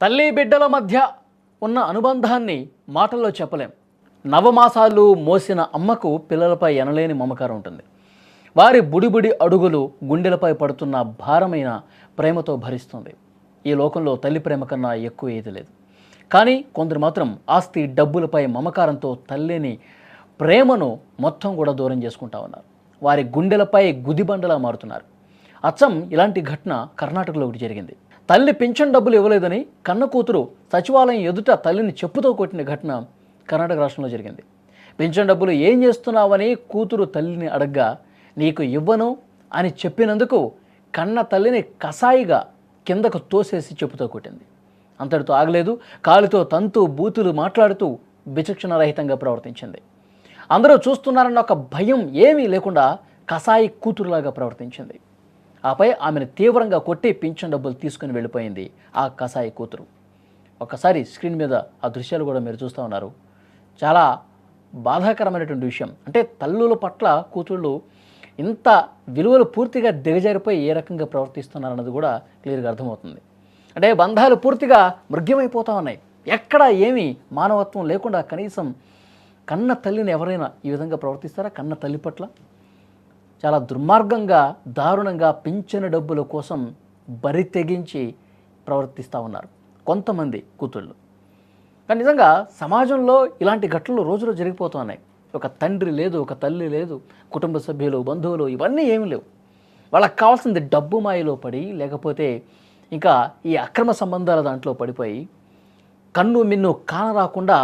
తల్లి బిడ్డల మధ్య ఉన్న అనుబంధాన్ని మాటల్లో చెప్పలేం. నవమాసాలు మోసిన అమ్మకు పిల్లలపై ఎనలేని మమకారం ఉంటుంది. వారి బుడిబుడి అడుగులు గుండెలపై పడుతున్న భారమైన ప్రేమతో భరిస్తుంది. ఈ లోకంలో తల్లి ప్రేమ కన్నా ఎక్కువ ఏది లేదు. కానీ కొందరు మాత్రం ఆస్తి డబ్బులపై మమకారంతో తల్లిని ప్రేమను మొత్తం కూడా దూరం చేసుకుంటా ఉన్నారు. వారి గుండెలపై గుదిబండలా మారుతున్నారు. అచ్చం ఇలాంటి ఘటన కర్ణాటకలో ఒకటి జరిగింది. తల్లి పింఛన్ డబ్బులు ఇవ్వలేదని కన్న కూతురు సచివాలయం ఎదుట తల్లిని చెప్పుతో కొట్టిన ఘటన కర్ణాటక రాష్ట్రంలో జరిగింది. పింఛన్ డబ్బులు ఏం చేస్తున్నావని కూతురు తల్లిని అడగ్గా నీకు ఇవ్వను అని చెప్పినందుకు కన్న తల్లిని కసాయిగా కిందకు తోసేసి చెప్పుతో కొట్టింది. అంతటితో ఆగలేదు. కాలుతో తంతు బూతులు మాట్లాడుతూ విచక్షణరహితంగా ప్రవర్తించింది. అందరూ చూస్తున్నారన్న ఒక భయం ఏమీ లేకుండా కసాయి కూతురులాగా ప్రవర్తించింది. ఆపై ఆమెను తీవ్రంగా కొట్టి పింఛన్ డబ్బులు తీసుకుని వెళ్ళిపోయింది ఆ కసాయి కూతురు. ఒక్కసారి స్క్రీన్ మీద ఆ దృశ్యాలు కూడా మీరు చూస్తూ ఉన్నారు. చాలా బాధాకరమైనటువంటి విషయం. అంటే తల్లుల పట్ల కూతుళ్ళు ఇంత విలువలు పూర్తిగా దిగజారిపోయి ఏ రకంగా ప్రవర్తిస్తున్నారన్నది కూడా క్లియర్గా అర్థమవుతుంది. అంటే బంధాలు పూర్తిగా మృగ్యమైపోతూ ఉన్నాయి. ఎక్కడ ఏమీ మానవత్వం లేకుండా కనీసం కన్న తల్లిని ఎవరైనా ఈ విధంగా ప్రవర్తిస్తారా? కన్న తల్లి పట్ల చాలా దుర్మార్గంగా, దారుణంగా పింఛను డబ్బుల కోసం బరి తెగించి ప్రవర్తిస్తూ ఉన్నారు కొంతమంది కూతుళ్ళు. కానీ నిజంగా సమాజంలో ఇలాంటి ఘటనలు రోజులో జరిగిపోతున్నాయి. ఒక తండ్రి లేదు, ఒక తల్లి లేదు, కుటుంబ సభ్యులు, బంధువులు ఇవన్నీ ఏమీ లేవు. వాళ్ళకి కావాల్సింది డబ్బు మాయలో పడి, లేకపోతే ఇంకా ఈ అక్రమ సంబంధాల దాంట్లో పడిపోయి కన్ను మిన్ను కానరాకుండా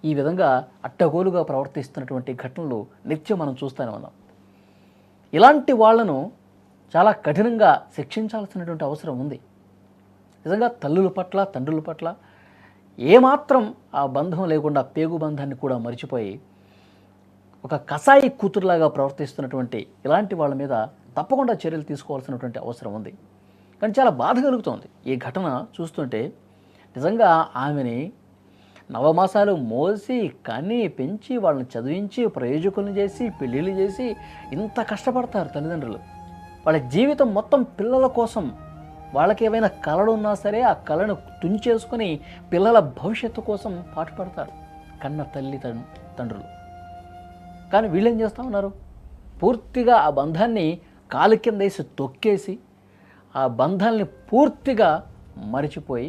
ఈ విధంగా అడ్డగోలుగా ప్రవర్తిస్తున్నటువంటి ఘటనలు నిత్యం మనం చూస్తూనే ఉన్నాం. ఇలాంటి వాళ్లను చాలా కఠినంగా శిక్షించాల్సినటువంటి అవసరం ఉంది. నిజంగా తల్లుల పట్ల, తండ్రుల పట్ల ఏమాత్రం ఆ బంధం లేకుండా పేగు బంధాన్ని కూడా మర్చిపోయి ఒక కసాయి కూతురులాగా ప్రవర్తిస్తున్నటువంటి ఇలాంటి వాళ్ళ మీద తప్పకుండా చర్యలు తీసుకోవాల్సినటువంటి అవసరం ఉంది. కానీ చాలా బాధ కలుగుతోంది ఈ ఘటన చూస్తుంటే. నిజంగా ఆమెని నవమాసాలు మోసి కని పెంచి వాళ్ళని చదివించి ప్రయోజకులను చేసి పెళ్ళిళ్ళు చేసి ఇంత కష్టపడతారు తల్లిదండ్రులు. వాళ్ళ జీవితం మొత్తం పిల్లల కోసం, వాళ్ళకి ఏమైనా కళలు ఉన్నా సరే ఆ కళను తుంచేసుకొని పిల్లల భవిష్యత్తు కోసం పాటుపడతారు కన్న తల్లి తండ్రులు. కానీ వీళ్ళేం చేస్తూ ఉన్నారు? పూర్తిగా ఆ బంధాన్ని కాలు కింద వేసి తొక్కేసి ఆ బంధాలని పూర్తిగా మరిచిపోయి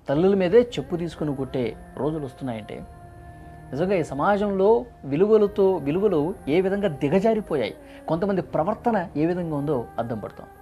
తల్లుల మీదే చెప్పు తీసుకుని కొట్టే రోజులు వస్తున్నాయంటే నిజంగా ఈ సమాజంలో విలువలు ఏ విధంగా దిగజారిపోయాయి, కొంతమంది ప్రవర్తన ఏ విధంగా ఉందో అర్థం పడుతుంది.